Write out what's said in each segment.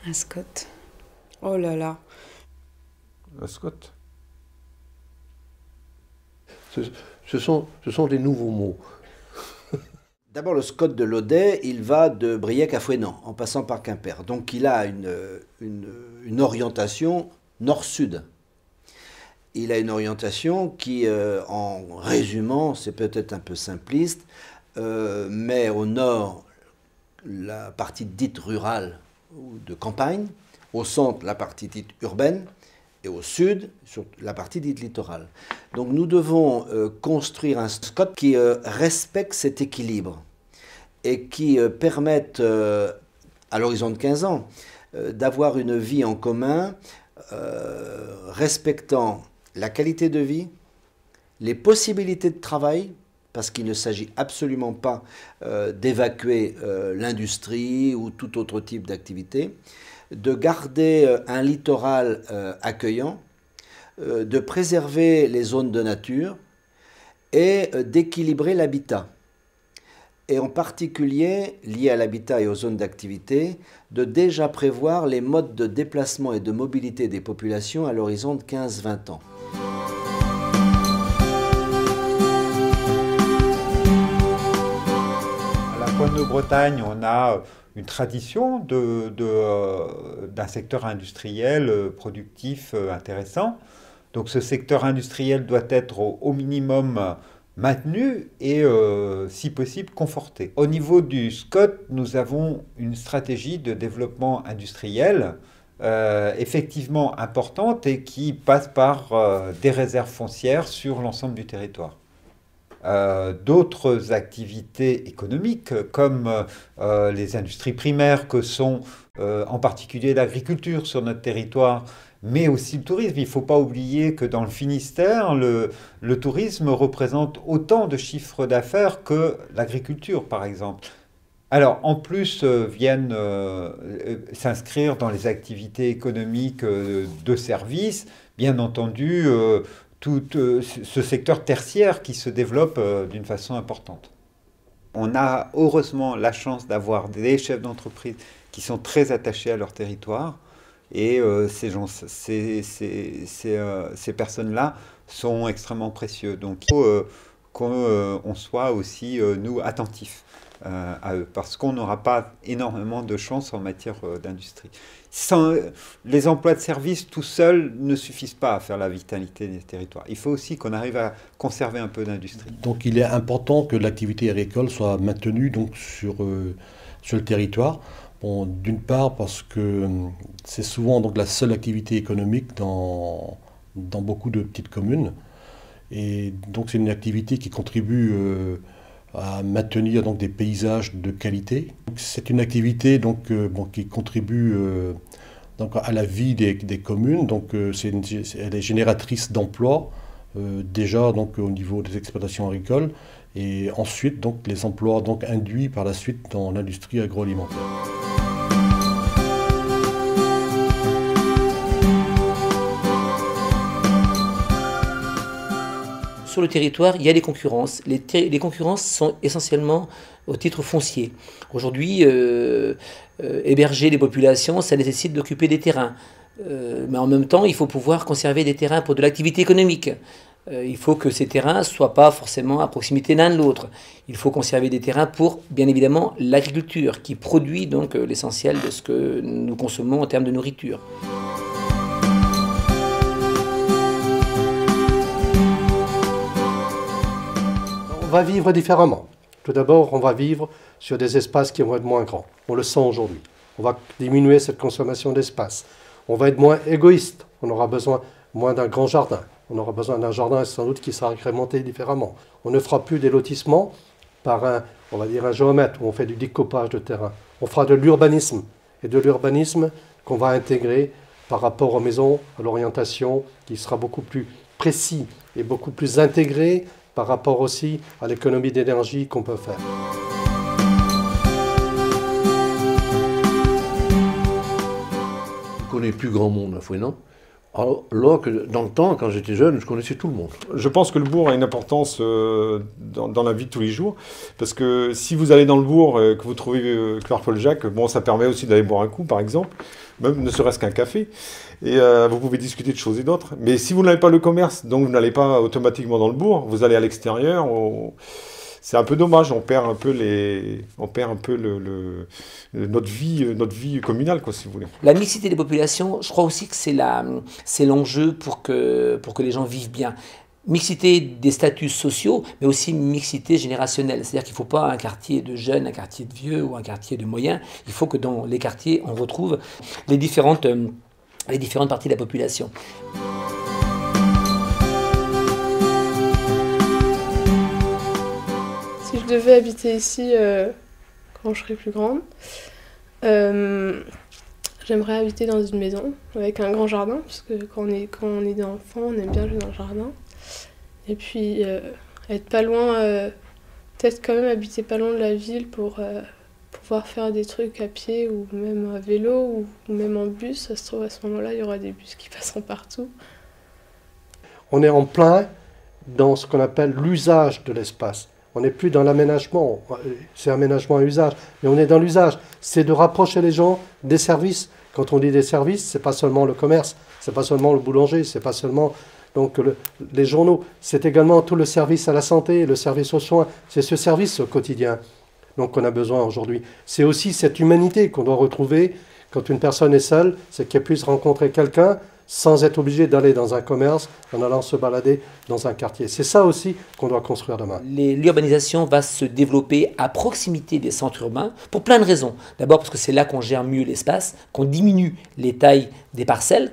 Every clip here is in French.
Un Scott. Oh là là. Un Scott. Ce sont des nouveaux mots. D'abord, le Scott de l'Audet, il va de Briec à Fouesnant, en passant par Quimper. Donc il a une orientation nord-sud. Il a une orientation qui, en résumant, c'est peut-être un peu simpliste, met au nord la partie dite rurale ou de campagne, au centre la partie dite urbaine, et au sud, sur la partie dite littorale. Donc nous devons construire un Scott qui respecte cet équilibre et qui permette, à l'horizon de 15 ans, d'avoir une vie en commun respectant la qualité de vie, les possibilités de travail, parce qu'il ne s'agit absolument pas d'évacuer l'industrie ou tout autre type d'activité, de garder un littoral accueillant, de préserver les zones de nature et d'équilibrer l'habitat. Et en particulier, lié à l'habitat et aux zones d'activité, de déjà prévoir les modes de déplacement et de mobilité des populations à l'horizon de 15-20 ans. À la Pointe de Bretagne, on a une tradition d'un secteur industriel productif intéressant. Donc ce secteur industriel doit être au minimum maintenu et, si possible, conforté. Au niveau du Scott, nous avons une stratégie de développement industriel effectivement importante et qui passe par des réserves foncières sur l'ensemble du territoire. D'autres activités économiques comme les industries primaires que sont en particulier l'agriculture sur notre territoire, mais aussi le tourisme. Il ne faut pas oublier que dans le Finistère, le tourisme représente autant de chiffres d'affaires que l'agriculture, par exemple. Alors, en plus, viennent s'inscrire dans les activités économiques de services, bien entendu, tout ce secteur tertiaire qui se développe d'une façon importante. On a heureusement la chance d'avoir des chefs d'entreprise qui sont très attachés à leur territoire et ces personnes-là sont extrêmement précieux. Donc il faut qu'on soit aussi, nous, attentifs à eux, parce qu'on n'aura pas énormément de chance en matière d'industrie. Les emplois de service tout seuls ne suffisent pas à faire la vitalité des territoires. Il faut aussi qu'on arrive à conserver un peu d'industrie. Donc il est important que l'activité agricole soit maintenue donc, sur le territoire. Bon, d'une part parce que c'est souvent donc, la seule activité économique dans beaucoup de petites communes. Et donc c'est une activité qui contribue à maintenir donc, des paysages de qualité. C'est une activité donc, qui contribue donc, à la vie des communes. Donc, elle est génératrice d'emplois, déjà donc, au niveau des exploitations agricoles, et ensuite donc, les emplois donc, induits par la suite dans l'industrie agroalimentaire. Sur le territoire, il y a des concurrences. Les concurrences sont essentiellement au titre foncier. Aujourd'hui, héberger les populations, ça nécessite d'occuper des terrains. Mais en même temps, il faut pouvoir conserver des terrains pour de l'activité économique. Il faut que ces terrains ne soient pas forcément à proximité l'un de l'autre. Il faut conserver des terrains pour, bien évidemment, l'agriculture, qui produit donc l'essentiel de ce que nous consommons en termes de nourriture. On va vivre différemment. Tout d'abord, on va vivre sur des espaces qui vont être moins grands. On le sent aujourd'hui. On va diminuer cette consommation d'espace. On va être moins égoïste. On aura besoin moins d'un grand jardin. On aura besoin d'un jardin sans doute qui sera agrémenté différemment. On ne fera plus des lotissements par on va dire un géomètre où on fait du découpage de terrain. On fera de l'urbanisme. Et de l'urbanisme qu'on va intégrer par rapport aux maisons, à l'orientation, qui sera beaucoup plus précis et beaucoup plus intégré par rapport aussi à l'économie d'énergie qu'on peut faire. Je ne connais plus grand monde à Fouesnant, alors que dans le temps, quand j'étais jeune, je connaissais tout le monde. Je pense que le bourg a une importance dans la vie de tous les jours, parce que si vous allez dans le bourg, que vous trouvez Claire Paul Jacques, bon, ça permet aussi d'aller boire un coup, par exemple. même ne serait-ce qu'un café. Et vous pouvez discuter de choses et d'autres. Mais si vous n'avez pas le commerce, donc vous n'allez pas automatiquement dans le bourg, vous allez à l'extérieur. C'est un peu dommage, on perd un peu notre vie communale, quoi, si vous voulez. La mixité des populations, je crois aussi que c'est l'enjeu pour que les gens vivent bien. Mixité des statuts sociaux, mais aussi mixité générationnelle. C'est-à-dire qu'il ne faut pas un quartier de jeunes, un quartier de vieux ou un quartier de moyens. Il faut que dans les quartiers, on retrouve les différentes parties de la population. Si je devais habiter ici quand je serai plus grande, j'aimerais habiter dans une maison avec un grand jardin, parce que quand on est enfant, on aime bien jouer dans le jardin. Et puis être pas loin, peut-être quand même habiter pas loin de la ville pour pouvoir faire des trucs à pied ou même à vélo ou même en bus. Ça se trouve à ce moment-là, il y aura des bus qui passeront partout. On est en plein dans ce qu'on appelle l'usage de l'espace. On n'est plus dans l'aménagement, c'est aménagement à usage, mais on est dans l'usage. C'est de rapprocher les gens des services. Quand on dit des services, c'est pas seulement le commerce, c'est pas seulement le boulanger, c'est pas seulement donc les journaux, c'est également tout le service à la santé, le service aux soins. C'est ce service au quotidien donc qu'on a besoin aujourd'hui. C'est aussi cette humanité qu'on doit retrouver quand une personne est seule, c'est qu'elle puisse rencontrer quelqu'un sans être obligé d'aller dans un commerce, en allant se balader dans un quartier. C'est ça aussi qu'on doit construire demain. L'urbanisation va se développer à proximité des centres urbains pour plein de raisons. D'abord parce que c'est là qu'on gère mieux l'espace, qu'on diminue les tailles des parcelles,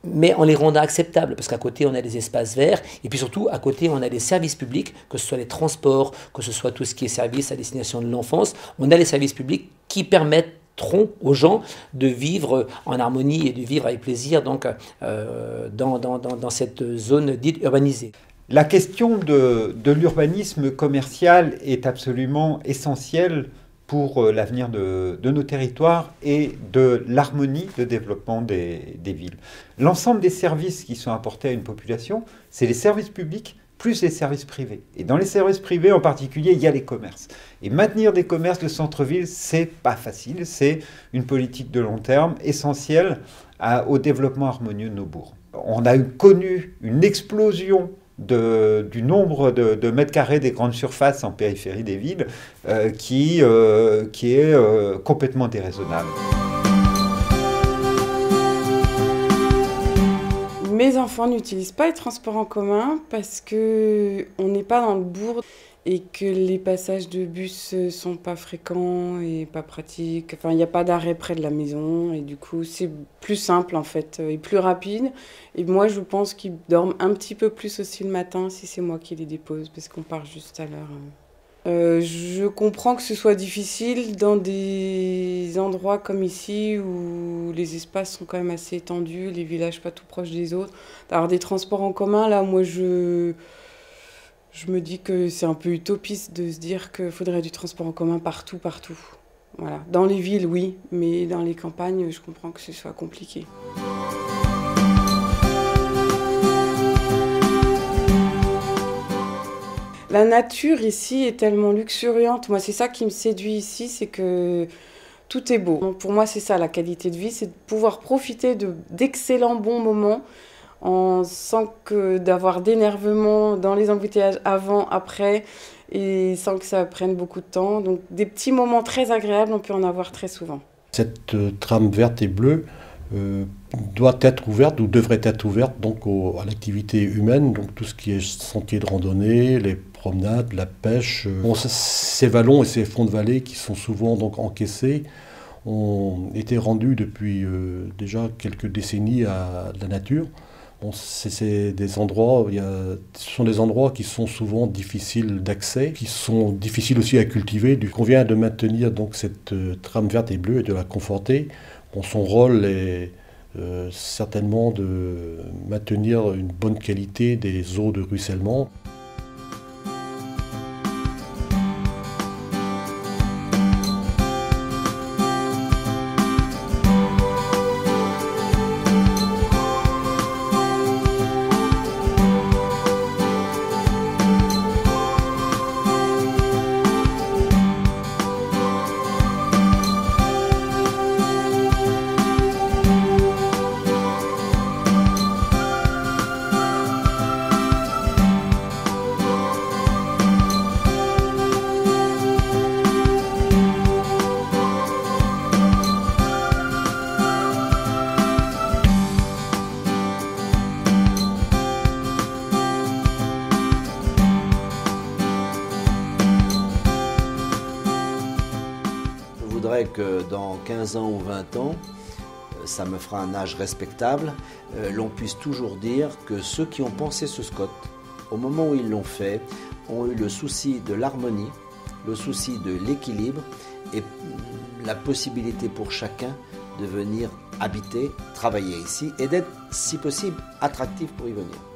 mais en les rendant acceptables, parce qu'à côté on a des espaces verts, et puis surtout à côté on a des services publics, que ce soit les transports, que ce soit tout ce qui est service à destination de l'enfance, on a les services publics qui permettront aux gens de vivre en harmonie et de vivre avec plaisir donc, dans cette zone dite urbanisée. La question de l'urbanisme commercial est absolument essentielle pour l'avenir de nos territoires et de l'harmonie de développement des villes. L'ensemble des services qui sont apportés à une population, c'est les services publics plus les services privés. Et dans les services privés en particulier, il y a les commerces. Et maintenir des commerces de centre-ville, c'est pas facile, c'est une politique de long terme essentielle au développement harmonieux de nos bourgs. On a connu une explosion du nombre de mètres carrés des grandes surfaces en périphérie des villes qui est complètement déraisonnable. Mes enfants n'utilisent pas les transports en commun parce qu'on n'est pas dans le bourg et que les passages de bus sont pas fréquents et pas pratiques. Enfin, il n'y a pas d'arrêt près de la maison et du coup, c'est plus simple en fait et plus rapide. Et moi, je pense qu'ils dorment un petit peu plus aussi le matin si c'est moi qui les dépose parce qu'on part juste à l'heure. Je comprends que ce soit difficile dans des endroits comme ici où les espaces sont quand même assez étendus, les villages pas tout proches des autres. D'avoir des transports en commun, là, moi, je me dis que c'est un peu utopiste de se dire qu'il faudrait du transport en commun partout. Voilà. Dans les villes, oui, mais dans les campagnes, je comprends que ce soit compliqué. La nature ici est tellement luxuriante. Moi, c'est ça qui me séduit ici, c'est que tout est beau. Pour moi, c'est ça la qualité de vie, c'est de pouvoir profiter d'excellents bons moments sans d'avoir d'énervement dans les embouteillages avant, après, et sans que ça prenne beaucoup de temps. Donc des petits moments très agréables, on peut en avoir très souvent. Cette trame verte et bleue doit être ouverte ou devrait être ouverte donc à l'activité humaine, donc tout ce qui est sentiers de randonnée, les promenades, la pêche. Ces vallons et ces fonds de vallée qui sont souvent donc encaissés ont été rendus depuis déjà quelques décennies à la nature. C'est des endroits, ce sont des endroits qui sont souvent difficiles d'accès, qui sont difficiles aussi à cultiver. Il convient de maintenir donc cette trame verte et bleue et de la conforter. Son rôle est certainement de maintenir une bonne qualité des eaux de ruissellement. que dans 15 ans ou 20 ans, ça me fera un âge respectable, l'on puisse toujours dire que ceux qui ont pensé ce SCOT, au moment où ils l'ont fait, ont eu le souci de l'harmonie, le souci de l'équilibre et la possibilité pour chacun de venir habiter, travailler ici et d'être, si possible, attractif pour y venir.